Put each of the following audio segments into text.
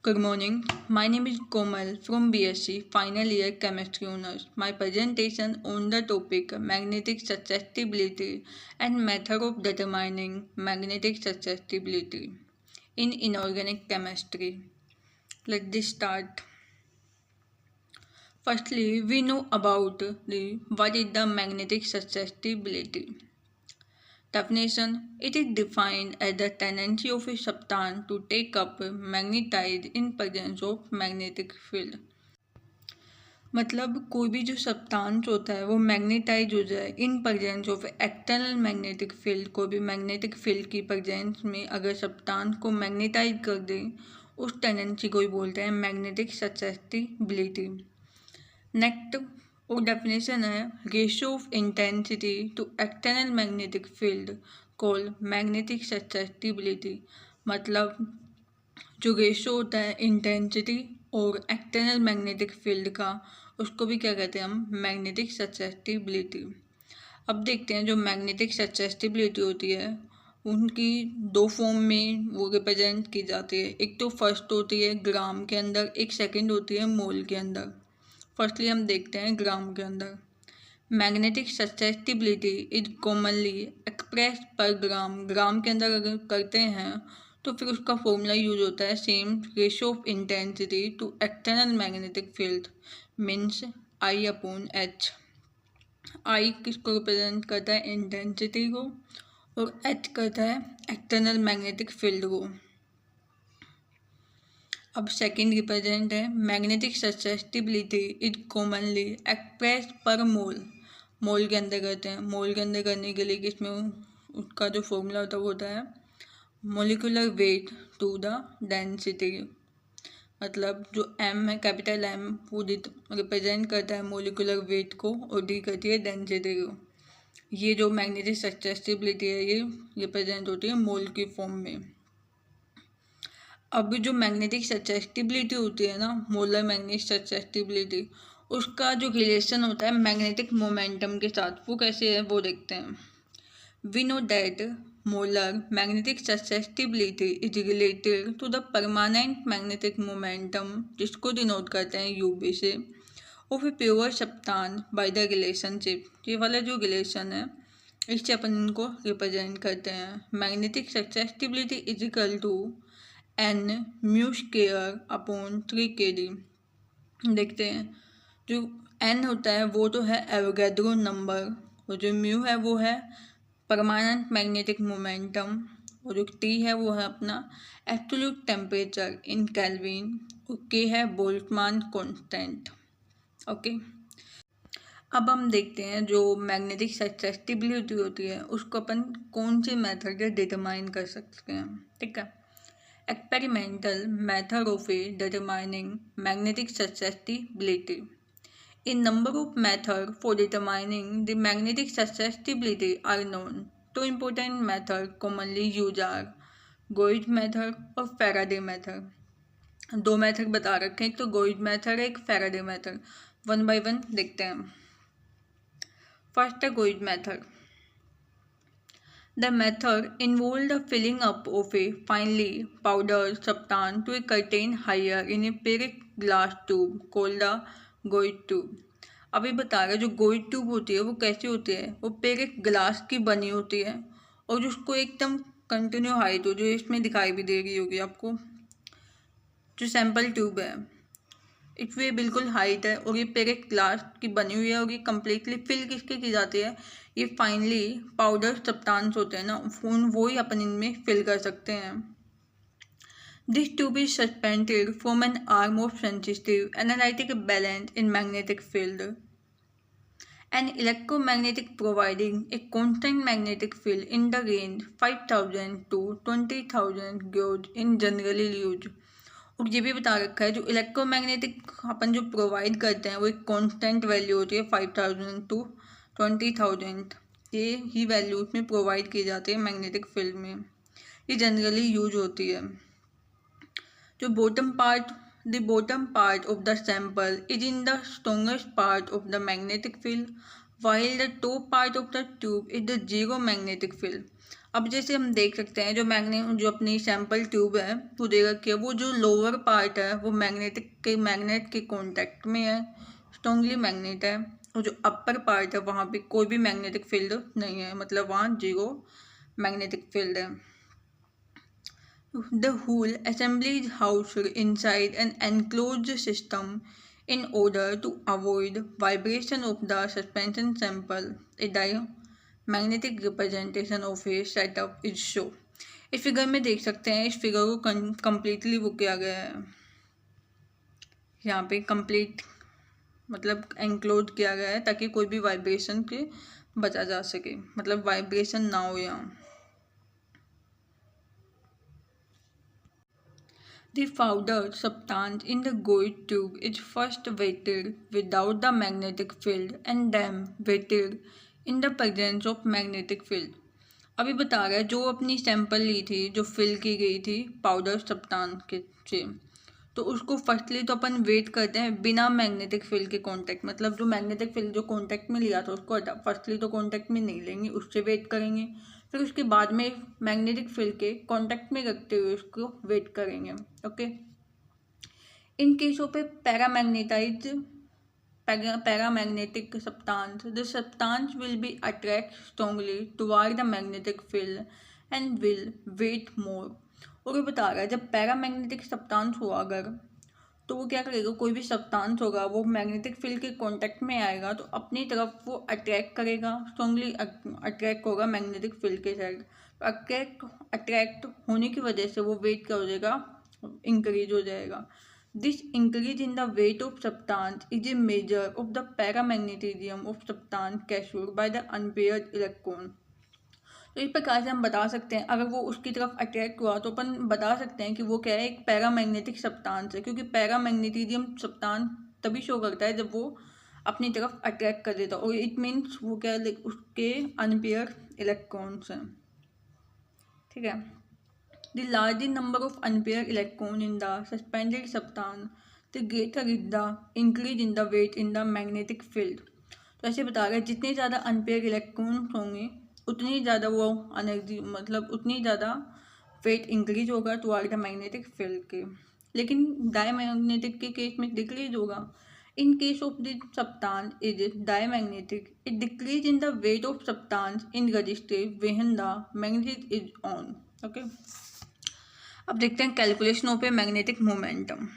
Good morning. My name is Komal from BSc Final Year Chemistry Honors. My presentation on the topic magnetic susceptibility and method of determining magnetic susceptibility in inorganic chemistry. Let's start. Firstly, we know about what is the magnetic susceptibility. Definition: it is defined as the tendency of a substance to take up magnetite in presence of magnetic field. मतलब कोई भी जो substance होता है वो magnetise हो जाए in presence of external magnetic field. कोई भी मैग्नेटिक फील्ड की प्रेजेंस में अगर सब्सटेंस को मैग्नेटाइज कर दे उस टेंडेंसी को ही बोलते हैं मैग्नेटिक ससेप्टिबिलिटी। नेक्स्ट वो डेफिनेशन है ratio of intensity to external magnetic field called magnetic susceptibility. मतलब जो रेशियो होता है इंटेंसिटी और एक्सटर्नल मैग्नेटिक फील्ड का उसको भी क्या कहते हैं हम मैग्नेटिक ससेप्टिबिलिटी। अब देखते हैं जो मैग्नेटिक ससेप्टिबिलिटी होती है उनकी दो फॉर्म में वो रिप्रेजेंट की जाती है। एक तो फर्स्ट होती है ग्राम के अंदर, एक सेकंड होती है मोल के अंदर। फर्स्टली हम देखते हैं ग्राम के अंदर। Magnetic susceptibility is commonly express पर ग्राम। ग्राम के अंदर अगर करते हैं तो फिर उसका फॉर्मूला यूज होता है same ratio of intensity to external magnetic field means I/H। I किसको रिप्रेजेंट करता है इंटेंसिटी को और H करता है एक्सटर्नल मैग्नेटिक फील्ड को। अब सेकंड रिप्रेजेंट है magnetic susceptibility is commonly express पर मोल। मोल के अंदर करते हैं। मोल के अंदर करने के लिए किसमें उसका जो फॉर्मूला होता है वो होता है molecular weight to the density. मतलब जो M है कैपिटल M वो रिप्रेजेंट करता है मोलिकुलर वेट को और D करती है डेंसिटी को। ये जो मैग्नेटिक ससेप्टिबिलिटी है ये रिप्रेजेंट होती है मोल की फॉर्म में। अब जो मैग्नेटिक ससेप्टिबिलिटी होती है ना मोलर मैग्नेटिक ससेप्टिबिलिटी उसका जो रिलेशन होता है मैग्नेटिक मोमेंटम के साथ वो कैसे है वो देखते हैं। We know that molar magnetic susceptibility is related to the permanent magnetic momentum जिसको डिनोट करते हैं UB से of a pure substance by the relationship. ये वाला जो रिलेशन है इससे अपन इनको रिप्रेजेंट करते हैं। Magnetic susceptibility is equal to N mu square upon 3kd। देखते हैं जो N होता है वो तो है एवोगैड्रो नंबर और जो म्यू है वो है परमानेंट मैग्नेटिक मोमेंटम और जो T है वो है अपना एब्सोल्यूट टेम्परेचर इन केल्विन और K है बोल्ट्जमान कांस्टेंट। ओके अब हम देखते हैं जो मैग्नेटिक ससेप्टिबिलिटी होती है उसको अपन कौन से मेथड से डिटरमाइन कर सकते हैं। ठीक है, experimental method of determining magnetic susceptibility. A number of methods for determining the magnetic susceptibility are known. Two important methods commonly used are Goid method और Faraday method. दो मेथड बता रखे हैं, एक तो गोइड मेथड है एक Faraday method. One by one देखते हैं। फर्स्ट है गोइड method. The method involved the filling up of a finely powdered substance to a curtain higher in a Pyrrhic glass tube called the Goid tube. अभी बता रहे जो गोइड tube होती है वो कैसी होती है, वो Pyrrhic ग्लास की बनी होती है और उसको एकदम कंटिन्यू हाइट हो जो इसमें दिखाई भी दे रही होगी आपको। जो सैम्पल ट्यूब है इसमें बिल्कुल हाइट है और ये Pyrrhic ग्लास की बनी हुई है और ये कम्प्लीटली फिल किसके की जाती है, ये फाइनली पाउडर सब्सटेंस होते हैं ना वो ही अपन इनमें फिल कर सकते हैं। This tube is suspended from N arm of sensitive analytic balance in magnetic field an electromagnetic providing a constant magnetic field in the range 5000 to 20,000 God in generally use. और ये भी बता रखा है जो इलेक्ट्रोमैग्नेटिक अपन जो प्रोवाइड करते हैं वो एक कांस्टेंट वैल्यू होती है 5000 to 20,000। ये ही वैल्यू में प्रोवाइड की जाती है मैग्नेटिक फील्ड में, ये जनरली यूज होती है। जो bottom part of the sample is in the strongest part of the magnetic field while the top part of the tube is the zero magnetic field। अब जैसे हम देख सकते हैं जो अपनी सैंपल ट्यूब है वो दे रखी है, वो जो लोअर पार्ट है वो मैग्नेट के कॉन्टैक्ट में है, स्ट्रॉन्गली मैग्नेट है, और जो अपर पार्ट है वहाँ पे कोई भी मैग्नेटिक फील्ड नहीं है, मतलब वहाँ जीरो मैग्नेटिक फील्ड है। The whole assembly is housed inside an enclosed system in order to avoid vibration of the suspension sample. A diamagnetic representation of a setup is shown. इस figure में देख सकते हैं, इस फिगर को completely वो किया गया है, यहाँ पे कंप्लीट मतलब एंक्लोज किया गया है ताकि कोई भी वाइब्रेशन के बचा जा सके, मतलब वाइब्रेशन ना हो यहाँ। The powdered substance in the gold tube is first weighted without the magnetic field and then weighted in the presence of magnetic field. अभी बता रहा है जो अपनी सैंपल ली थी, जो फिल की गई थी पाउडर सब्सटेंस के से, तो उसको फर्स्टली तो अपन वेट करते हैं बिना मैग्नेटिक फील्ड के कांटेक्ट, मतलब जो मैग्नेटिक फील्ड जो कांटेक्ट में लिया था उसको फर्स्टली तो कांटेक्ट में नहीं लेंगे, उससे वेट करेंगे, फिर उसके बाद में मैग्नेटिक फील्ड के कांटेक्ट में रखते हुए उसको वेट करेंगे। Okay, in case of A paramagnetic substance, the substance will be attract strongly toward the magnetic field and will weight more. और ये बता रहा है जब पैरामैग्नेटिक सब्सटेंस हुआ अगर, तो वो क्या करेगा, कोई भी सब्सटेंस होगा वो मैग्नेटिक फील्ड के कांटेक्ट में आएगा तो अपनी तरफ वो अट्रैक्ट करेगा, स्ट्रांगली अट्रैक्ट होगा मैग्नेटिक फील्ड के साइड। तो अट्रैक्ट होने की वजह से वो वेट क्या हो जाएगा, इंक्रीज हो जाएगा। This increase in the weight of substance is a measure of the paramagnetism of substance captured by the unpaired electron. तो इस प्रकार से हम बता सकते हैं अगर वो उसकी तरफ अट्रैक्ट हुआ तो अपन बता सकते हैं कि वो क्या है, एक पैरामैग्नेटिक सब्सटेंस है, क्योंकि पैरामैग्नेटिज्म सब्सटेंस तभी शो करता है जब वो अपनी तरफ अट्रैक्ट कर देता है, और इट मीन्स वो क्या है, उसके अनपेयर इलेक्ट्रॉन्स हैं। ठीक है, the larger number of unpaired electron in the suspended substance the greater is the increase in the weight in the magnetic field. तो ऐसे बता रहे हैं जितने ज़्यादा अनपेयर इलेक्ट्रॉन होंगे उतनी ज़्यादा वो एनर्जी, मतलब उतनी ज़्यादा वेट इंक्रीज होगा टुवर्ड द मैग्नेटिक फील्ड के, लेकिन डायमैग्नेटिक के केस में डिक्रीज होगा। इन case of the substance is diamagnetic it decrease in the weight of substance in resistive when the magnet is on. Okay, अब देखते हैं calculation of a magnetic momentum.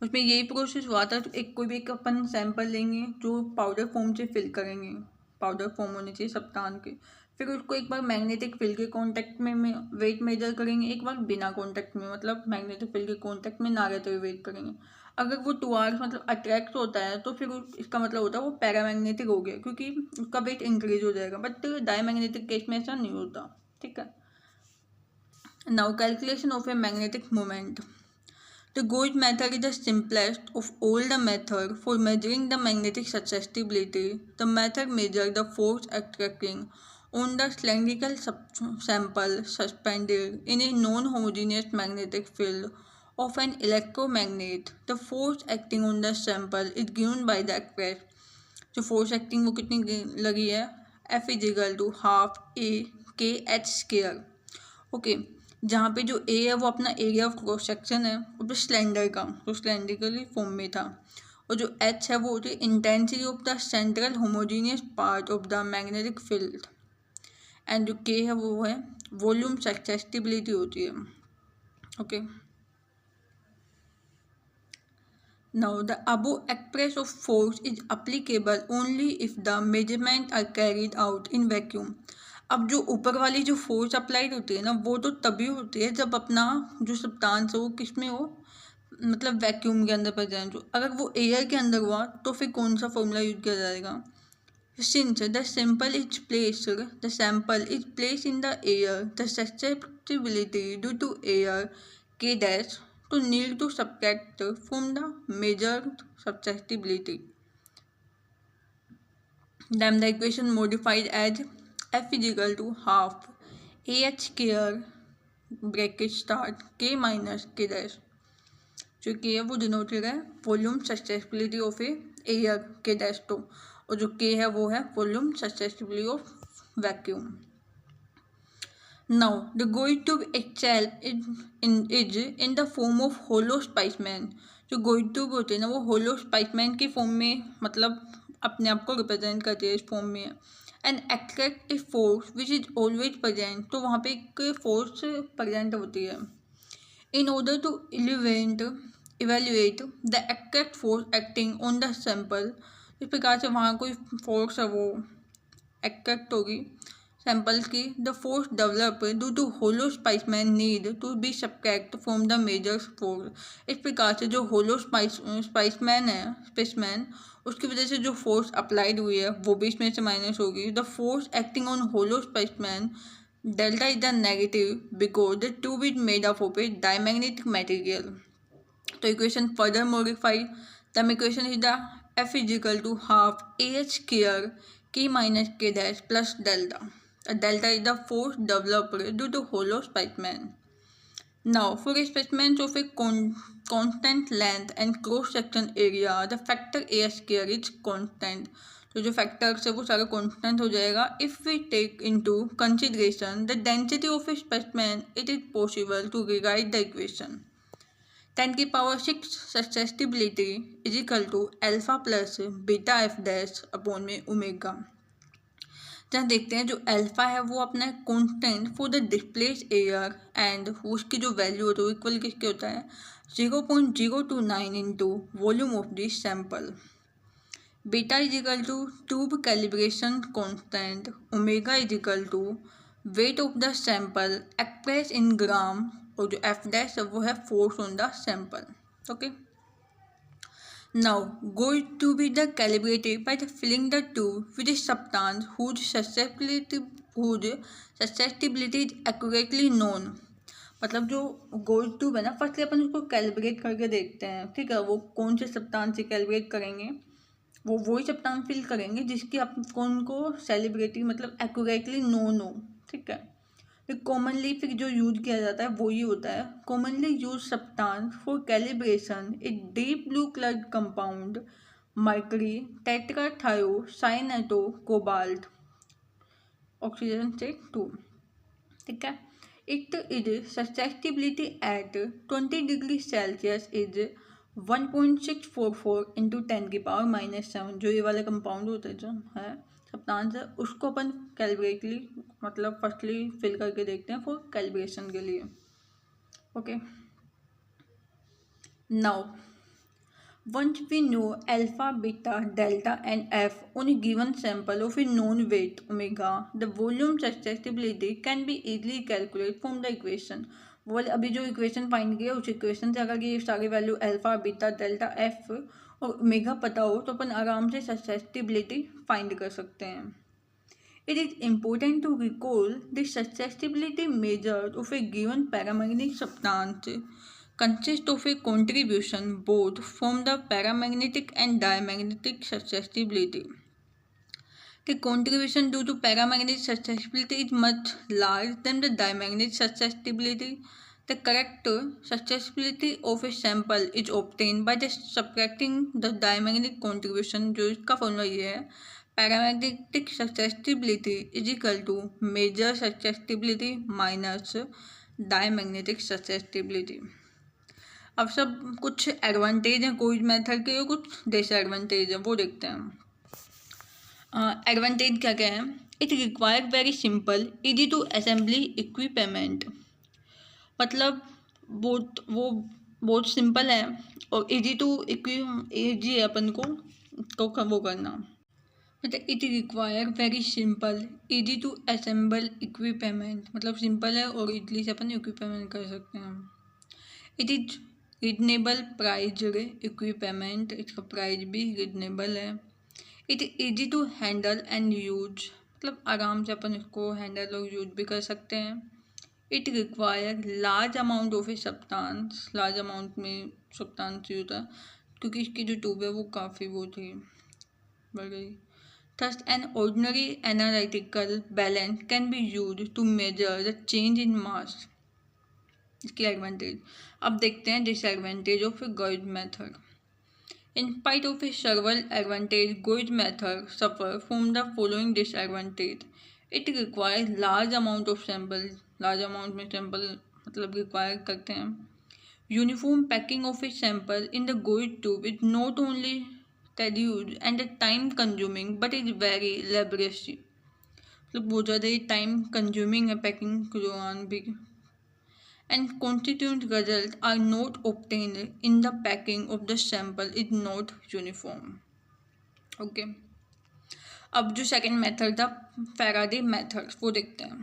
उसमें यही प्रोसेस हुआ था, कोई भी एक अपन सैंपल लेंगे जो पाउडर फॉर्म से फिल करेंगे, पाउडर फॉर्म होने चाहिए सब्सटेंस के, फिर उसको एक बार मैग्नेटिक फील्ड के कांटेक्ट में वेट मेजर करेंगे, एक बार बिना कांटेक्ट में, मतलब मैग्नेटिक फील्ड के कांटेक्ट में ना रहते हुए वेट करेंगे। अगर वो टुवर्ड्स मतलब अट्रैक्ट होता है तो फिर इसका मतलब होता है वो पैरामैग्नेटिक हो गया, क्योंकि उसका वेट इंक्रीज हो जाएगा, बट डायमैग्नेटिक केस में ऐसा नहीं होता। ठीक है, now calculation of a magnetic moment. The Gauge method is the simplest of all the methods for measuring the magnetic susceptibility. The method measures the force acting on the cylindrical sample suspended in a non-homogeneous magnetic field of an electromagnet. The force acting on the sample is given by the expression. जो force acting वो कितनी लगी है, F is equal to half A K H square. Okay, जहाँ पे जो ए है वो अपना एरिया ऑफ क्रॉस सेक्शन है, वो तो सिलेंडर का, तो सिलेंड्रिकली फॉर्म में था, और जो एच है वो होती है intensity of the central homogeneous part of the magnetic field, and जो के है वो है वॉल्यूम ससेप्टिबिलिटी होती है। Okay, now the above express of force is applicable only if the measurements are carried out in vacuum. अब जो ऊपर वाली जो फोर्स अप्लाइड होती है ना वो तो तभी होती है जब अपना जो सब्सटेंस है वो किस में हो, मतलब वैक्यूम के अंदर प्रेजेंट हो। अगर वो एयर के अंदर हुआ तो फिर कौन सा फॉर्मूला यूज किया जाएगा, since the sample is place in the air the susceptibility due to air के dash to need to subtract from the measured susceptibility. Then the equation modified as F is equal to half AH square bracket start K minus K dash, जो K है वो denoted है volume susceptibility of A air के dash, तो और जो K है वो है volume susceptibility of vacuum. Now, the gold tube itself is in the form of hollow spaceman. जो गोइड ट्यूब होती है ना वो होलो स्पाइसमैन की फॉर्म में मतलब अपने आप को रिप्रेजेंट करती है, इस फॉर्म में and extract a force which is always present, तो वहाँ पे एक फोर्स प्रेजेंट होती है. In order to evaluate the exact force acting on the sample, इस प्रकार से वहाँ कोई फोर्स है वो एक्ट होगी सैम्पल्स की. The force develop due to hollow specimen need to be subtract from the major force. इस प्रकार से जो होलो स्पाइसमैन है स्पेसमैन, उसकी वजह से जो फोर्स अप्लाइड हुई है वो भी इसमें से माइनस होगी. The force acting on hollow specimen delta is the negative because the tube is made up of a diamagnetic material. So equation further modified. The equation is the F is equal to half AH square K minus K dash plus delta. Delta is the force developed due to hollow spaceman. Now for a specimen of a constant length and cross section area, the factor A square is constant. तो जो factors है वो सारा constant हो जाएगा. If we take into consideration the density of a specimen, it is possible to rewrite the equation 10⁶ susceptibility is equal to alpha plus beta F dash upon में omega. जहाँ देखते हैं जो अल्फा है वो अपना constant for the displaced air and उसकी जो वैल्यू होती है वो इक्वल किसके होता है 0.029 into volume of this sample. Beta is equal to tube calibration constant. Omega is equal to weight of the sample express in gram, और जो एफ डैश है वो है force on the sample. Okay, now going to be the calibrated by the filling the tube with substance whose susceptibility is accurately known. मतलब जो gold tube है ना, firstly अपन उसको कैलिब्रेट करके देखते हैं. ठीक है, वो कौन से सब्सटेंस से कैलिब्रेट करेंगे, वो वही सब्सटेंस फिल करेंगे जिसकी आपको उनको सेलिब्रिटी मतलब एक्यूरेटली नोन हो. ठीक है, तो कॉमनली फिर जो यूज किया जाता है वो ही होता है commonly use substance for calibration a deep blue coloured compound mercury tetrathiocyanato cobalt oxygen से 2. ठीक है, it is susceptibility at 20 degree Celsius is 1.644 into 10⁻⁻7. जो ये वाला कंपाउंड होता है जो है सब्सटेंस है उसको अपन कैलिब्रेटली मतलब फर्स्टली फिल करके देखते हैं फॉर कैलिब्रेशन के लिए. Okay, now once we know alpha, beta, delta and f on a given sample of a known weight omega, the volume susceptibility can be easily calculated from the equation. वो अभी जो equation find किया उस equation से अगर ये सारी value alpha beta delta F और ओमेगा पता हो तो अपन आराम से ससेप्टिबिलिटी फाइंड कर सकते हैं. It is important to recall the susceptibility measured of a given paramagnetic substance consists of a contribution both from the paramagnetic and diamagnetic susceptibility. The contribution due to paramagnetic susceptibility is much larger than the diamagnetic susceptibility. The correct susceptibility of a sample is obtained by just subtracting the diamagnetic contribution. जो इसका formula ये है paramagnetic susceptibility is equal to major susceptibility minus diamagnetic susceptibility. अब सब कुछ advantage हैं कोई method के और कुछ डिसएडवांटेज हैं, वो देखते हैं. एडवांटेज क्या क्या है. It require very simple easy to assembly equipment. मतलब वो बहुत सिंपल है और इजी टू इजी है अपन को वो करना. मतलब it require very simple easy to assemble equipment, मतलब सिंपल है और इजली से अपन इक्विपमेंट कर सकते हैं. It is reasonable priced equipment, इसका प्राइस भी रिजनेबल है. It is easy to handle and use, मतलब आराम से अपन इसको हैंडल और यूज भी कर सकते हैं. It require large amount of a substance, large amount में सब्सटेंस यूज है क्योंकि इसकी जो ट्यूब है वो काफ़ी वो थी बढ़ गई. Thus an ordinary analytical balance can be used to measure the change in mass. इसकी एडवांटेज. अब देखते हैं disadvantage of Gouy method. In spite of its several advantages, Gauge method suffers from the following disadvantage. It requires large amount of samples large amount में sample मतलब require करते हैं। Uniform packing of a sample in the Gouy tube is not only tedious and time consuming but is very laborious, मतलब बहुत ज़्यादा ही time consuming है packing के दौरान भी। And constituent results are not obtained in the packing of the sample is not uniform। Okay, अब जो second method था फैराडे मेथड वो देखते हैं।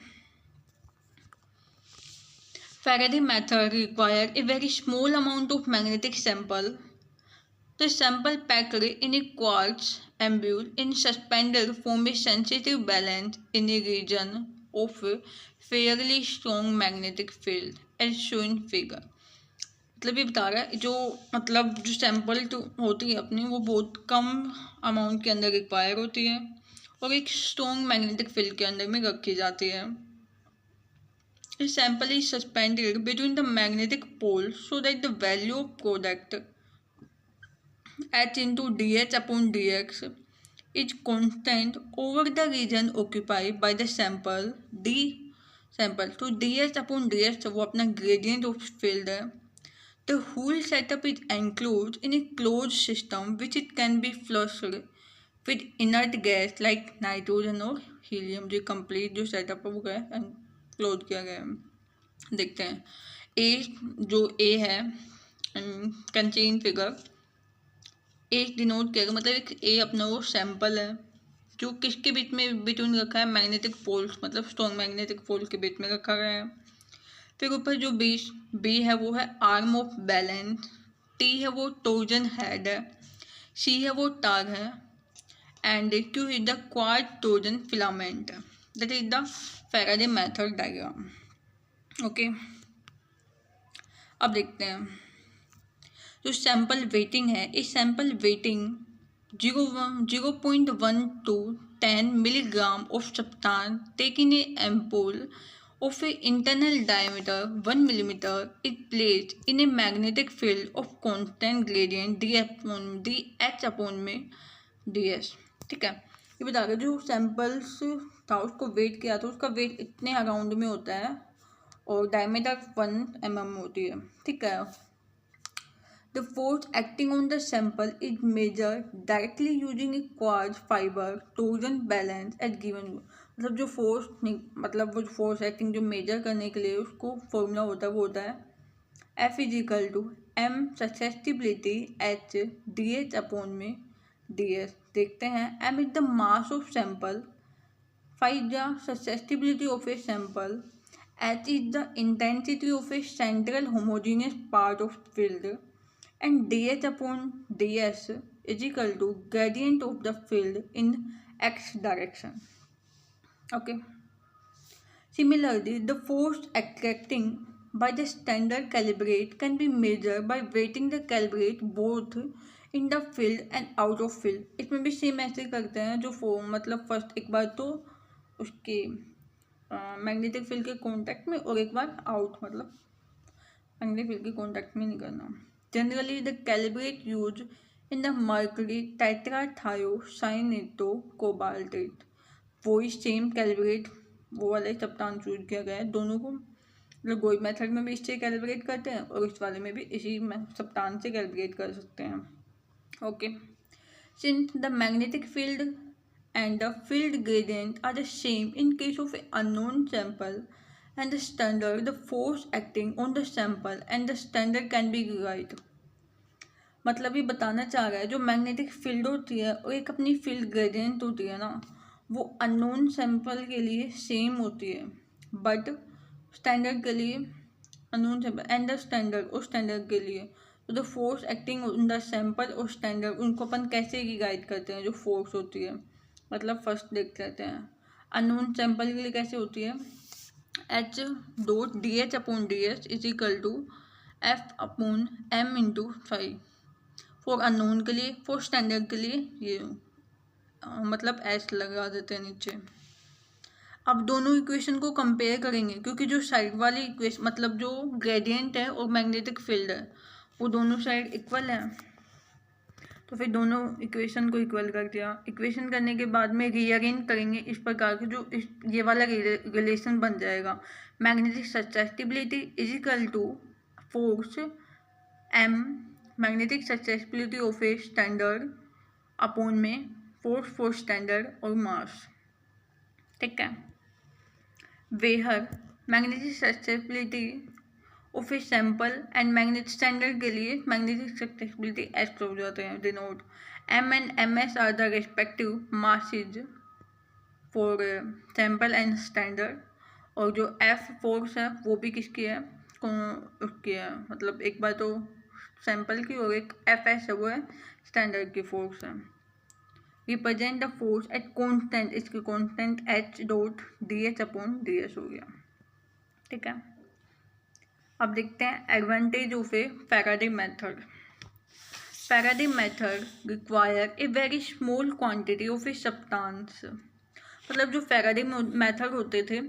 Faraday method require a very small amount of magnetic sample. The sample packed in a quartz ambule in suspended from a sensitive balance in a region of fairly strong magnetic field as shown figure। मतलब ये बता रहा है जो मतलब जो sample तो होती है अपनी वो बहुत कम अमाउंट के अंदर रिक्वायर होती है और एक स्ट्रॉन्ग मैग्नेटिक फील्ड के अंदर में रखी जाती है। The sample is suspended between the magnetic poles so that the value of product H into dH upon dx is constant over the region occupied by the sample d sample। तो dH upon dx वो अपना gradient of field है। The whole setup is enclosed in a closed system which it can be flushed with inert gas like nitrogen और helium। जो complete जो setup है वो क्या है enclosed किया गया है। देखते हैं A जो A है कंचीन फिगर ए डिनोट किया गया, मतलब एक ए अपना वो सैंपल है जो किसके बीच में बिटवीन रखा है मैग्नेटिक पोल्स, मतलब स्ट्रॉन्ग मैग्नेटिक पोल के बीच में रखा गया है। फिर ऊपर जो बी है वो है आर्म ऑफ बैलेंस, टी है वो टोजन हेड है, सी है वो तार है and Q is the quartz torsion filament. That is the Faraday method diagram. Okay, अब देखते हैं जो सैंपल वेटिंग है। इस sample weighting 0.1 to 10 milligram of substance taken in an ampoule of a internal diameter 1 millimeter is placed in a magnetic field of constant gradient dH upon में ds। ठीक है, ये बता रहे जो सैंपल्स था उसको वेट किया तो उसका वेट इतने अराउंड में होता है और डायमीटर 1 mm होती है। ठीक है, The force acting on the sample is measured directly using a quartz fiber torsion balance at given। मतलब जो फोर्स मतलब वो फोर्स एक्टिंग जो मेजर करने के लिए उसको फॉर्मूला होता है वो होता है F is equal to M susceptibility H DH upon में DS। देखते हैं M is the mass of sample, find the susceptibility of a sample, H is the intensity of a central homogeneous part of field and dH upon ds is equal to gradient of the field in x direction। Okay, similarly the force acting by the standard calibrate can be measured by weighting the calibrate both in the field and out of field। इसमें भी same ऐसे करते हैं जो मतलब first एक बार तो उसके मैग्नेटिक फील्ड के कॉन्टैक्ट में और एक बार आउट, मतलब मैग्नेटिक फील्ड के कॉन्टैक्ट में नहीं करना। Generally, the calibrate used in the mercury tetrathiocyanato cobaltate वही सेम कैलिब्रेट वो वाला ही सप्तान चूज किया गया है दोनों को। मतलब गोई मेथड में भी इससे कैलिब्रेट करते हैं और इस वाले में भी इसी सप्तान से कैलिब्रेट कर सकते हैं। Okay, since the magnetic field and the field gradient are the same in case of a unknown sample and the standard the force acting on the sample and the standard can be right। मतलब ये बताना चाह रहा है जो magnetic field होती है और एक अपनी फील्ड ग्रेडियंट होती है ना वो अननोन सैंपल के लिए सेम होती है बट स्टैंडर्ड के लिए unknown sample and the standard और स्टैंडर्ड के लिए तो the force acting on the sample और स्टैंडर्ड उनको अपन कैसे गाइड करते हैं जो फोर्स होती है। मतलब फर्स्ट देख लेते हैं अननोन सैंपल के लिए कैसे होती है H dot DH upon DS is equal to F upon M into 5 for unknown के लिए, फॉर स्टैंडर्ड के लिए ये मतलब S लगा देते हैं नीचे। अब दोनों इक्वेशन को कंपेयर करेंगे क्योंकि जो साइड वाली इक्वेशन मतलब जो ग्रेडियंट है और मैग्नेटिक फील्ड है वो दोनों साइड इक्वल है तो फिर दोनों इक्वेशन को इक्वल कर दिया। इक्वेशन करने के बाद में रीअरेंज करेंगे इस प्रकार के, जो ये वाला रिलेशन बन जाएगा। Magnetic susceptibility is equal to force m, magnetic susceptibility of a standard upon में फोर्स फॉर स्टैंडर्ड और मास। ठीक है। Where magnetic susceptibility of a sample and magnetic standard के लिए मैग्नेटिक ससेप्टिबिलिटी एस हो जाते हैं denote. m and ms are the respective masses for sample and standard, और जो f फोर्स है वो भी किसकी है, उसकी है, मतलब एक बार तो सैंपल की और एक fs है वो है स्टैंडर्ड की फोर्स है। Represent the force at constant, इसकी constant h dot dh upon ds हो गया। ठीक है। अब देखते हैं advantage of a Faraday method. Faraday method require a very small quantity of a substance, मतलब जो फैराडे मेथड होते थे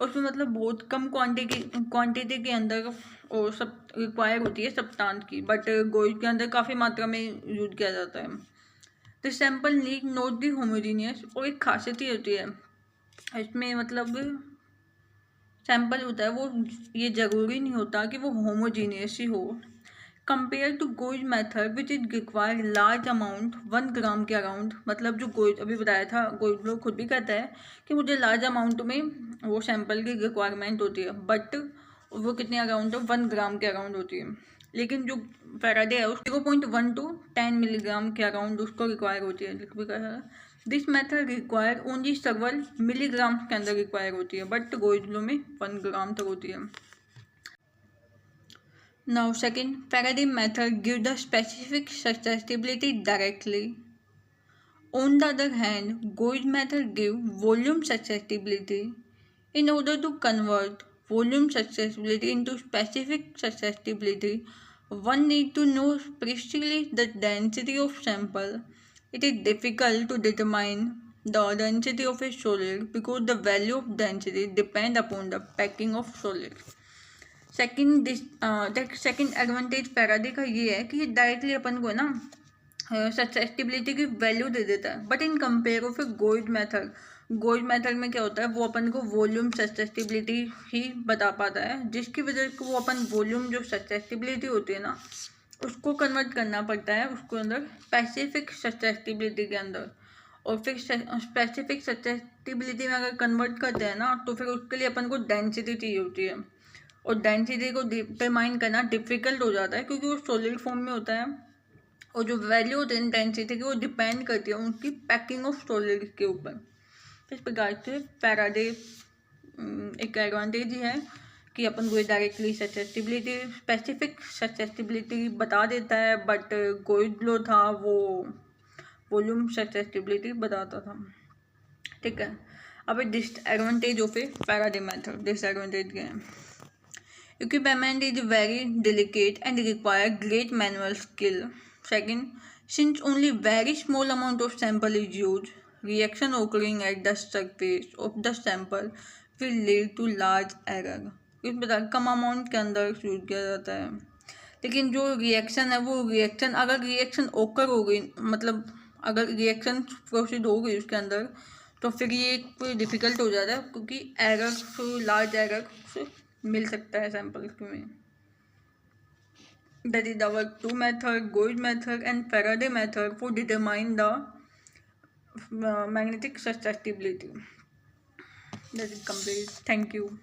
उसमें मतलब बहुत कम क्वांटिटी के अंदर और सब रिक्वायर होती है सब्सटेंस की, बट गोल्ड के अंदर काफ़ी मात्रा में यूज किया जाता है। तो sample need not be homogeneous, और एक खासियत ही होती है इसमें, मतलब सैंपल होता है वो ये ज़रूरी नहीं होता कि वो होमोजीनियस ही हो। Compare to gold method which is require large amount 1 gram के अराउंड, मतलब जो गोल्ड अभी बताया था, गोल्ड लोग खुद भी कहता है कि मुझे लार्ज अमाउंट में वो सैंपल की रिक्वायरमेंट होती है, बट वो कितने अराउंड है, 1 ग्राम के अराउंड होती है। लेकिन जो फैराडे है उस 0.1 to 10 मिलीग्राम के अराउंड उसको रिक्वायर होती है। This method require only several milligram के अंदर रिक्वायर होती है, बट गोल्ड में 1 ग्राम तक होती है। Now second, Faraday method gives the specific susceptibility directly. On the other hand, Gould method gives volume susceptibility. In order to convert volume susceptibility into specific susceptibility, one needs to know precisely the density of sample. It is difficult to determine the density of a solid because the value of density depends upon the packing of solid. Second advantage Faraday का ये है कि ये directly अपन को ना susceptibility की value दे देता है, but in compare of A gold method में क्या होता है, वो अपन को वॉल्यूम ससेप्टिबिलिटी ही बता पाता है, जिसकी वजह से वो अपन वॉल्यूम जो ससेप्टिबिलिटी होती है ना उसको कन्वर्ट करना पड़ता है उसको अंदर स्पेसिफिक ससेप्टिबिलिटी के अंदर, और फिर स्पेसिफिक ससेप्टिबिलिटी में अगर कन्वर्ट करते हैं ना तो फिर उसके लिए अपन को डेंसिटी चाहिए होती है, और डेंसिटी को डिटरमाइन करना डिफिकल्ट हो जाता है क्योंकि वो सॉलिड फॉर्म में होता है, और जो वैल्यू होती है डेंसिटी की वो डिपेंड करती है उनकी पैकिंग ऑफ सॉलिड के ऊपर। इस प्रकार से फैराडे एक एडवांटेज ही है कि अपन को डायरेक्टली ससेप्टिबिलिटी स्पेसिफिक ससेप्टिबिलिटी बता देता है, बट गोल्ड लॉ था वो वॉल्यूम ससेप्टिबिलिटी बताता था। ठीक है। अब disadvantage of a Faraday method, disadvantage क्या है, equipment is very delicate and require great manual skill. Second, since only very small amount of sample is used, reaction occurring at the surface of the sample will lead to large error. इस प्रकार कम amount के अंदर use किया जाता है, लेकिन जो reaction है वो अगर रिएक्शन ओकर हो गई, मतलब अगर रिएक्शन प्रोसीड हो गई उसके अंदर, तो फिर ये डिफ़िकल्ट हो जाता है क्योंकि लार्ज एरर मिल सकता है सैंपल में। That is our two method, Gould method and Faraday method for determine the magnetic susceptibility. That is complete. Thank you.